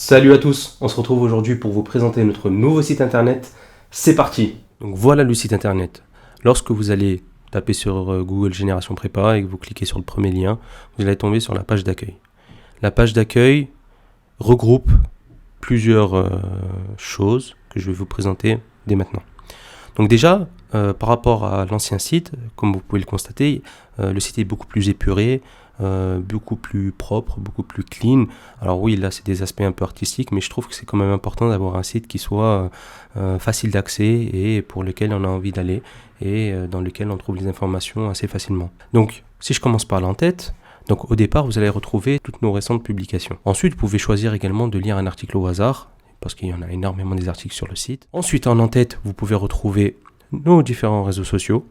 Salut à tous, on se retrouve aujourd'hui pour vous présenter notre nouveau site internet. C'est parti. Donc voilà le site internet. Lorsque vous allez taper sur Google Génération Prépa et que vous cliquez sur le premier lien, vous allez tomber sur la page d'accueil. La page d'accueil regroupe plusieurs choses que je vais vous présenter dès maintenant. Donc déjà, par rapport à l'ancien site, comme vous pouvez le constater, le site est beaucoup plus épuré, beaucoup plus propre, beaucoup plus clean. Alors oui, là c'est des aspects un peu artistiques, mais je trouve que c'est quand même important d'avoir un site qui soit facile d'accès et pour lequel on a envie d'aller et dans lequel on trouve les informations assez facilement. Donc si je commence par l'en-tête, donc au départ vous allez retrouver toutes nos récentes publications. Ensuite vous pouvez choisir également de lire un article au hasard, parce qu'il y en a énormément des articles sur le site. Ensuite en en-tête vous pouvez retrouver nos différents réseaux sociaux.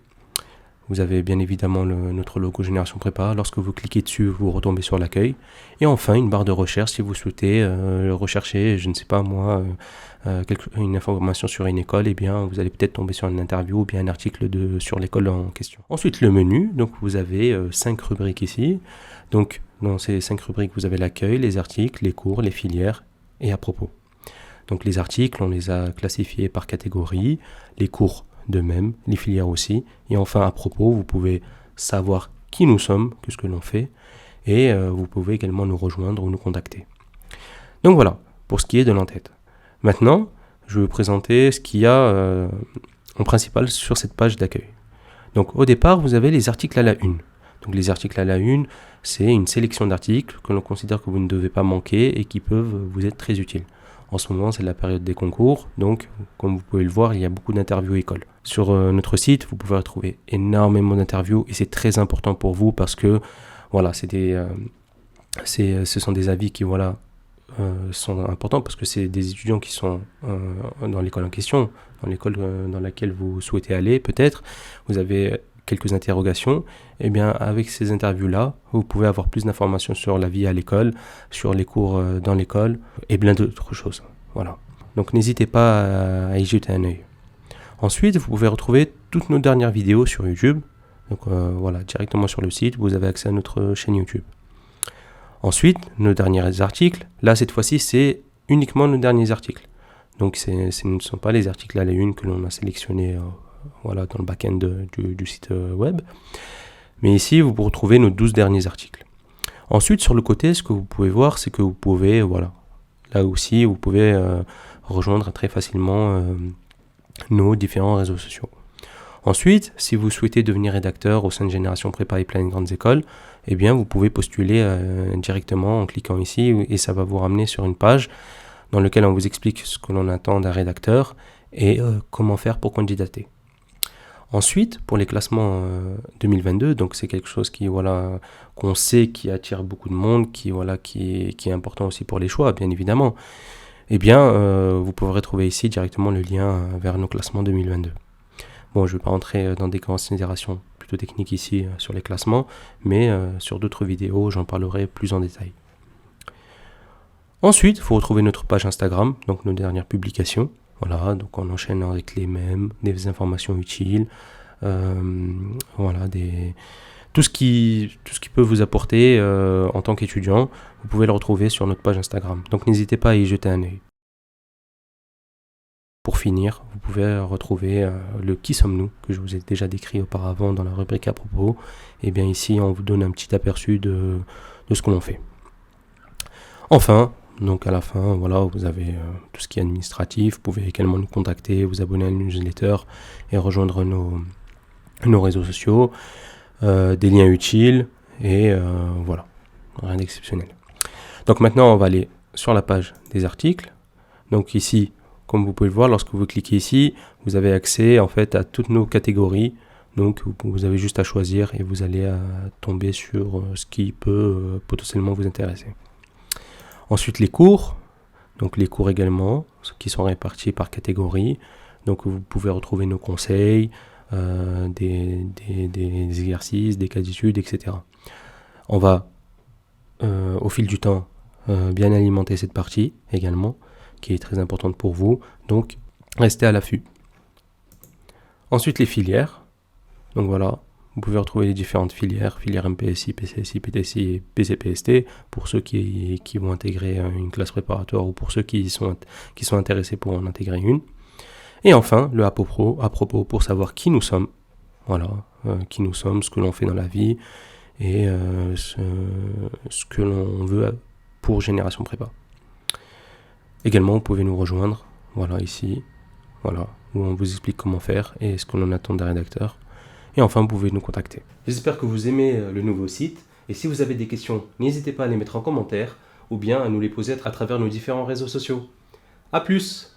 Vous avez bien évidemment notre logo Génération Prépa. Lorsque vous cliquez dessus, vous retombez sur l'accueil. Et enfin, une barre de recherche si vous souhaitez rechercher, je ne sais pas moi, une information sur une école, eh bien vous allez peut-être tomber sur une interview ou bien un article sur l'école en question. Ensuite, le menu. Donc vous avez 5 rubriques ici. Donc dans ces 5 rubriques, vous avez l'accueil, les articles, les cours, les filières et à propos. Donc les articles, on les a classifiés par catégorie, les cours de même, les filières aussi. Et enfin, à propos, vous pouvez savoir qui nous sommes, que ce que l'on fait, et vous pouvez également nous rejoindre ou nous contacter. Donc voilà, pour ce qui est de l'en-tête. Maintenant, je vais vous présenter ce qu'il y a en principal sur cette page d'accueil. Donc au départ, vous avez les articles à la une. Donc les articles à la une, c'est une sélection d'articles que l'on considère que vous ne devez pas manquer et qui peuvent vous être très utiles. En ce moment, c'est la période des concours, donc comme vous pouvez le voir, il y a beaucoup d'interviews écoles. Sur notre site, vous pouvez retrouver énormément d'interviews et c'est très important pour vous parce que voilà, ce sont des avis qui sont importants parce que c'est des étudiants qui sont dans l'école en question, dans l'école dans laquelle vous souhaitez aller peut-être. Vous avez quelques interrogations, et bien avec ces interviews-là, vous pouvez avoir plus d'informations sur la vie à l'école, sur les cours dans l'école et plein d'autres choses. Voilà. Donc n'hésitez pas à y jeter un œil. Ensuite, vous pouvez retrouver toutes nos dernières vidéos sur YouTube. Donc voilà, directement sur le site, vous avez accès à notre chaîne YouTube. Ensuite, nos derniers articles. Là, cette fois-ci, c'est uniquement nos derniers articles. Donc ce ne sont pas les articles à la une que l'on a sélectionnés dans le back-end du site web. Mais ici, vous retrouvez nos 12 derniers articles. Ensuite, sur le côté, ce que vous pouvez voir, c'est que vous pouvez, là aussi, vous pouvez rejoindre très facilement nos différents réseaux sociaux. Ensuite, si vous souhaitez devenir rédacteur au sein de Génération Prépa et plein de grandes écoles, eh bien, vous pouvez postuler directement en cliquant ici et ça va vous ramener sur une page dans laquelle on vous explique ce que l'on attend d'un rédacteur et comment faire pour candidater. Ensuite, pour les classements 2022, donc c'est quelque chose qu'on sait qui attire beaucoup de monde, qui est important aussi pour les choix, bien évidemment. Eh bien, vous pourrez trouver ici directement le lien vers nos classements 2022. Bon, je ne vais pas rentrer dans des considérations plutôt techniques ici sur les classements, mais sur d'autres vidéos, j'en parlerai plus en détail. Ensuite, il faut retrouver notre page Instagram, donc nos dernières publications. Voilà, donc on enchaîne avec les mêmes, des informations utiles, tout ce qui peut vous apporter en tant qu'étudiant, vous pouvez le retrouver sur notre page Instagram. Donc n'hésitez pas à y jeter un œil. Pour finir, vous pouvez retrouver le qui sommes-nous que je vous ai déjà décrit auparavant dans la rubrique à propos. Et bien ici, on vous donne un petit aperçu de ce que l'on fait. Enfin, donc à la fin, vous avez tout ce qui est administratif. Vous pouvez également nous contacter, vous abonner à une newsletter et rejoindre nos réseaux sociaux, des liens utiles et rien d'exceptionnel. Donc maintenant, on va aller sur la page des articles. Donc ici, comme vous pouvez le voir, lorsque vous cliquez ici, vous avez accès en fait à toutes nos catégories. Donc vous avez juste à choisir et vous allez tomber sur ce qui peut potentiellement vous intéresser. Ensuite, les cours. Donc les cours également, qui sont répartis par catégorie. Donc vous pouvez retrouver nos conseils, des exercices, des cas d'études, etc. On va, au fil du temps, bien alimenter cette partie également, qui est très importante pour vous. Donc, restez à l'affût. Ensuite, les filières. Donc voilà, Vous pouvez retrouver les différentes filières, filière MPSI, PCSI, PTSI et PCPST, pour ceux qui vont intégrer une classe préparatoire ou pour ceux qui sont intéressés pour en intégrer une. Et enfin, le à propos pour savoir qui nous sommes, voilà, qui nous sommes, ce que l'on fait dans la vie et ce que l'on veut pour Génération Prépa. Également, vous pouvez nous rejoindre, voilà, ici, voilà, où on vous explique comment faire et ce que l'on attend des rédacteurs. Et enfin, vous pouvez nous contacter. J'espère que vous aimez le nouveau site. Et si vous avez des questions, n'hésitez pas à les mettre en commentaire ou bien à nous les poser à travers nos différents réseaux sociaux. A plus!